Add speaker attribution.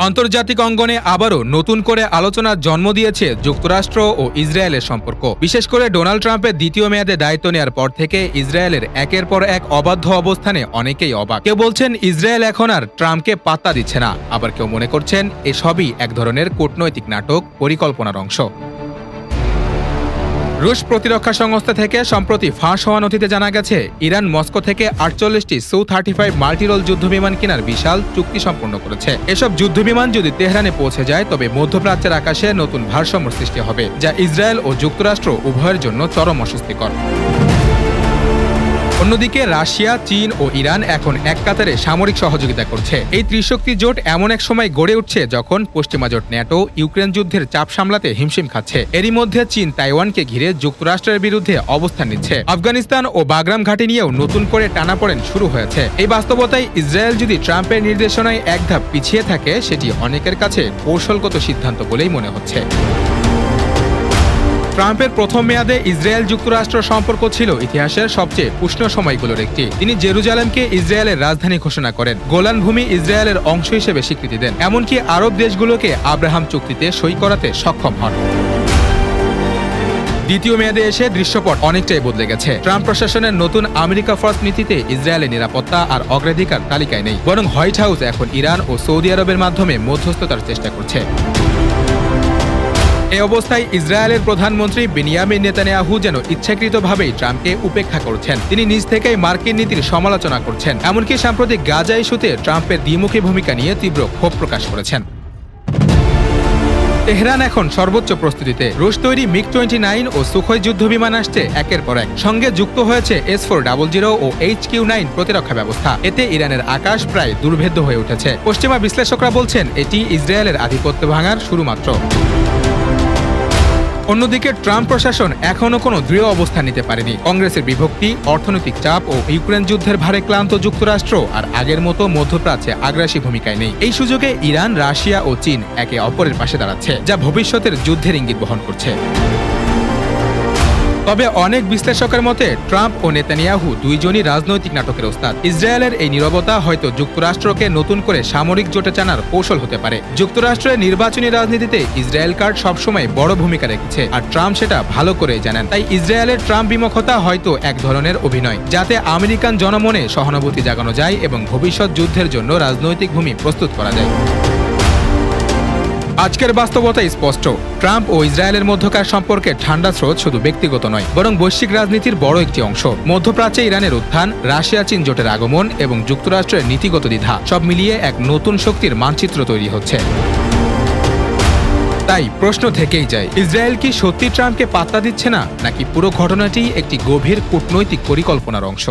Speaker 1: আন্তর্জাতিক অঙ্গনে আবারও নতুন করে আলোচনার জন্ম দিয়েছে যুক্তরাষ্ট্র ও ইসরায়েলের সম্পর্ক। বিশেষ করে ডোনাল্ড ট্রাম্পের দ্বিতীয় মেয়াদে দায়িত্ব নেওয়ার পর থেকে ইসরায়েলের একের পর এক অবাধ্য অবস্থানে অনেকেই অবাক। কেউ বলছেন ইসরায়েল এখন আর ট্রাম্পকে পাত্তা দিচ্ছে না, আবার কেউ মনে করছেন এসবই এক ধরনের কূটনৈতিক নাটক, পরিকল্পনার অংশ। রুশ প্রতিরক্ষা সংস্থা থেকে সম্প্রতি ফাঁস হওয়া নথিতে জানা গেছে, ইরান মস্কো থেকে 48টি সু-35 মাল্টিরোল যুদ্ধবিমান কেনার বিশাল চুক্তি সম্পন্ন করেছে। এসব যুদ্ধবিমান যদি তেহরানে পৌঁছে যায় তবে মধ্যপ্রাচ্যের আকাশে নতুন ভারসাম্য সৃষ্টি হবে, যা ইসরায়েল ও যুক্তরাষ্ট্র উভয়ের জন্য চরম অস্বস্তিকর। অন্যদিকে রাশিয়া, চীন ও ইরান এখন এক কাতারে সামরিক সহযোগিতা করছে। এই ত্রিশক্তি জোট এমন এক সময় গড়ে উঠছে যখন পশ্চিমা জোট ন্যাটো ইউক্রেন যুদ্ধের চাপ সামলাতে হিমশিম খাচ্ছে। এরই মধ্যে চীন তাইওয়ানকে ঘিরে যুক্তরাষ্ট্রের বিরুদ্ধে অবস্থান নিচ্ছে। আফগানিস্তান ও বাগরাম ঘাঁটি নিয়েও নতুন করে টানাপোড়েন শুরু হয়েছে। এই বাস্তবতায় ইসরায়েল যদি ট্রাম্পের নির্দেশনায় এক ধাপ পিছিয়ে থাকে, সেটি অনেকের কাছে কৌশলগত সিদ্ধান্ত বলেই মনে হচ্ছে। ট্রাম্পের প্রথম মেয়াদে ইসরায়েল যুক্তরাষ্ট্র সম্পর্ক ছিল ইতিহাসের সবচেয়ে উষ্ণ সময়গুলোর একটি। তিনি জেরুজালেমকে ইসরায়েলের রাজধানী ঘোষণা করেন, গোলান ভূমি ইসরায়েলের অংশ হিসেবে স্বীকৃতি দেন, এমনকি আরব দেশগুলোকে আব্রাহাম চুক্তিতে সই করাতে সক্ষম হন। দ্বিতীয় মেয়াদে এসে দৃশ্যপট অনেকটাই বদলে গেছে। ট্রাম্প প্রশাসনের নতুন আমেরিকা ফার্স্ট নীতিতে ইসরায়েলের নিরাপত্তা আর অগ্রাধিকার তালিকায় নেই, বরং হোয়াইট হাউস এখন ইরান ও সৌদি আরবের মাধ্যমে মধ্যস্থতার চেষ্টা করছে। এই অবস্থায় ইসরায়েলের প্রধানমন্ত্রী বেনিয়ামিন নেতানিয়াহু যেন ইচ্ছাকৃতভাবেই ট্রাম্পকে উপেক্ষা করছেন। তিনি নিজ থেকেই মার্কিন নীতির সমালোচনা করছেন, এমনকি সাম্প্রতিক গাজা ইস্যুতে ট্রাম্পের দ্বিমুখী ভূমিকা নিয়ে তীব্র ক্ষোভ প্রকাশ করেছেন। তেহরান এখন সর্বোচ্চ প্রস্তুতিতে। রুশ তৈরি মিগ-29 ও সুখোই যুদ্ধবিমান আসছে একের পর এক। সঙ্গে যুক্ত হয়েছে S-400 ও HQ-9 প্রতিরক্ষা ব্যবস্থা। এতে ইরানের আকাশ প্রায় দুর্ভেদ্য হয়ে উঠেছে। পশ্চিমা বিশ্লেষকরা বলছেন এটি ইসরায়েলের আধিপত্য ভাঙার শুরু মাত্র। অন্যদিকে ট্রাম্প প্রশাসন এখনও কোনো দৃঢ় অবস্থান নিতে পারেনি। কংগ্রেসের বিভক্তি, অর্থনৈতিক চাপ ও ইউক্রেন যুদ্ধের ভারে ক্লান্ত যুক্তরাষ্ট্র আর আগের মতো মধ্যপ্রাচ্যে আগ্রাসী ভূমিকায় নেই। এই সুযোগে ইরান, রাশিয়া ও চীন একে অপরের পাশে দাঁড়াচ্ছে, যা ভবিষ্যতের যুদ্ধের ইঙ্গিত বহন করছে। তবে অনেক বিশ্লেষকের মতে ট্রাম্প ও নেতানিয়াহু দুইজনই রাজনৈতিক নাটকের ওস্তাদ। ইসরায়েলের এই নীরবতা হয়তো যুক্তরাষ্ট্রকে নতুন করে সামরিক জোটে টানার কৌশল হতে পারে। যুক্তরাষ্ট্রের নির্বাচনী রাজনীতিতে ইসরায়েল কার্ড সবসময় বড় ভূমিকা রেখেছে, আর ট্রাম্প সেটা ভালো করে জানেন। তাই ইসরায়েলের ট্রাম্প বিমুখতা হয়তো এক ধরনের অভিনয়, যাতে আমেরিকান জনমনে সহানুভূতি জাগানো যায় এবং ভবিষ্যৎ যুদ্ধের জন্য রাজনৈতিক ভূমি প্রস্তুত করা যায়। আজকের বাস্তবতা স্পষ্ট, ট্রাম্প ও ইসরায়েলের মধ্যকার সম্পর্কে ঠান্ডা স্রোত শুধু ব্যক্তিগত নয়, বরং বৈশ্বিক রাজনীতির বড় একটি অংশ। মধ্যপ্রাচ্যে ইরানের উত্থান, রাশিয়া চীন জোটের আগমন এবং যুক্তরাষ্ট্রের নীতিগত দ্বিধা, সব মিলিয়ে এক নতুন শক্তির মানচিত্র তৈরি হচ্ছে। তাই প্রশ্ন থেকেই যায়, ইসরায়েল কি সত্যি ট্রাম্পকে পাত্তা দিচ্ছে না, নাকি পুরো ঘটনাটি একটি গভীর কূটনৈতিক পরিকল্পনার অংশ?